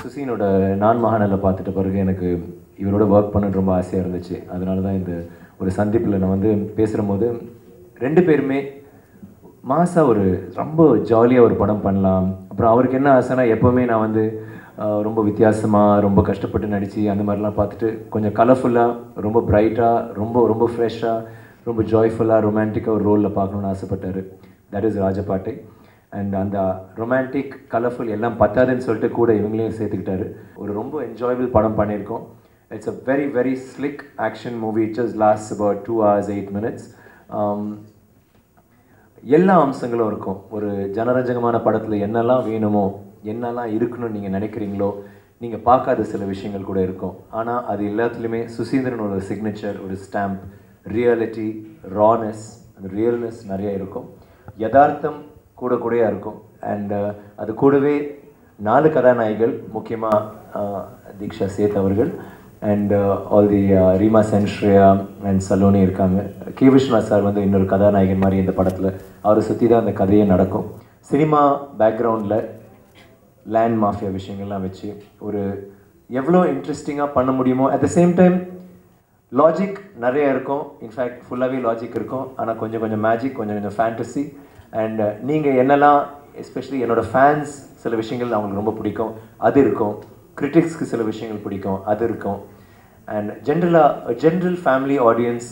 சுசீனோட நான் மகானில் பார்த்துட்ட பிறகு எனக்கு இவரோட ஒர்க் பண்ண ரொம்ப ஆசையாக இருந்துச்சு. அதனால தான் இந்த ஒரு சந்திப்பில் நான் வந்து பேசுகிற போது ரெண்டு பேருமே மாசாக ஒரு ரொம்ப ஜாலியாக ஒரு படம் பண்ணலாம். அப்புறம் அவருக்கு என்ன ஆசைனா எப்போவுமே நான் வந்து ரொம்ப வித்தியாசமாக ரொம்ப கஷ்டப்பட்டு நடித்து அந்த மாதிரிலாம் பார்த்துட்டு கொஞ்சம் கலர்ஃபுல்லாக ரொம்ப பிரைட்டாக ரொம்ப ரொம்ப ஃப்ரெஷ்ஷாக ரொம்ப ஜாய்ஃபுல்லாக ரொமான்டிக்காக ஒரு ரோலில் பார்க்கணுன்னு ஆசைப்பட்டார். That is Rajapattai. அண்ட் அந்த ரொமான்டிக் கலர்ஃபுல் எல்லாம் பத்தாதுன்னு சொல்லிட்டு கூட இவங்களையும் சேர்த்துக்கிட்டாரு. ஒரு ரொம்ப என்ஜாயபிள் படம் பண்ணியிருக்கோம். It's a very very slick action movie. It just lost about 2 hours 8 minutes. எல்லா அம்சங்களும் இருக்கும். ஒரு ஜனரஞ்சகமான படத்தில் என்னெல்லாம் வேணுமோ என்னெல்லாம் இருக்கணும்னு நீங்கள் நினைக்கிறீங்களோ நீங்கள் பார்க்காத சில விஷயங்கள் கூட இருக்கும். ஆனால் அது எல்லாத்துலேயுமே சுசீந்திரன் ஒரு சிக்னேச்சர், ஒரு ஸ்டாம்ப், ரியாலிட்டி, ரானஸ், அந்த ரியல்னஸ் நிறைய இருக்கும். யதார்த்தம் கூட கூடயாக இருக்கும். அண்ட் அது கூடவே 4 கதாநாயகிகள், முக்கியமாக தீக்ஷா சேத் அவர்கள் and all the Reema சென்ஸ்ரேயா and Saloni இருக்காங்க. கே விஸ்வநாத் சார் வந்து இன்னொரு கதாநாயகன் மாதிரி இந்த படத்தில் அவரை சுற்றி தான் அந்த கதையே நடக்கும். சினிமா பேக்ரவுண்டில் லேண்ட் மாஃபியா விஷயங்கள்லாம் வச்சு ஒரு எவ்வளோ இன்ட்ரெஸ்டிங்காக பண்ண முடியுமோ, at the same time logic நிறைய இருக்கும். இன்ஃபேக்ட் ஃபுல்லாகவே லாஜிக் இருக்கும். ஆனால் கொஞ்சம் கொஞ்சம் மேஜிக், கொஞ்சம் கொஞ்சம் ஃபேண்டசி. அண்ட் நீங்கள் என்னெல்லாம் எஸ்பெஷலி என்னோடய ஃபேன்ஸ் சில விஷயங்கள் அவங்களுக்கு ரொம்ப பிடிக்கும், அது இருக்கும். கிரிட்டிக்ஸ்க்கு சில விஷயங்கள் பிடிக்கும், அது இருக்கும். அண்ட் ஜென்ரல் ஃபேமிலி ஆடியன்ஸ்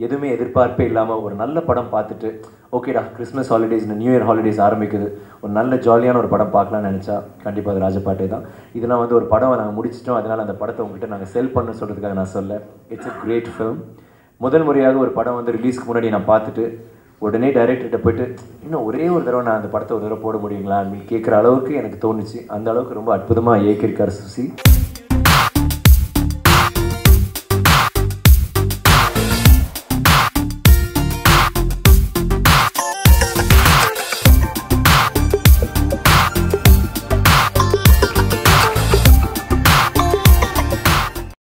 எதுவுமே எதிர்பார்ப்பே இல்லாமல் ஒரு நல்ல படம் பார்த்துட்டு ஓகேடா Christmas holidays, new year holidays ஆரம்பிக்குது, ஒரு நல்ல ஜாலியான ஒரு படம் பார்க்கலாம்னு நினச்சா கண்டிப்பாக அது ராஜபாட்டை தான். இதெல்லாம் வந்து ஒரு படம் நாங்கள் முடிச்சிட்டோம், அதனால் அந்த படத்தை உங்கள்கிட்ட நாங்கள் செல் பண்ண சொல்கிறதுக்காக நான் சொல்ல. It's a great film. முதல் முறையாக ஒரு படம் வந்து ரிலீஸ்க்கு முன்னாடி நான் பார்த்துட்டு உடனே டைரக்டர்கிட்ட போய்ட்டு இன்னும் ஒரே ஒரு தடவை நான் அந்த படத்தை ஒரு தடவை போட முடியுங்களா அப்படின்னு கேட்குற அளவுக்கு எனக்கு தோணுச்சு. அந்த அளவுக்கு ரொம்ப அற்புதமாக இயக்கியிருக்கார் சுசி.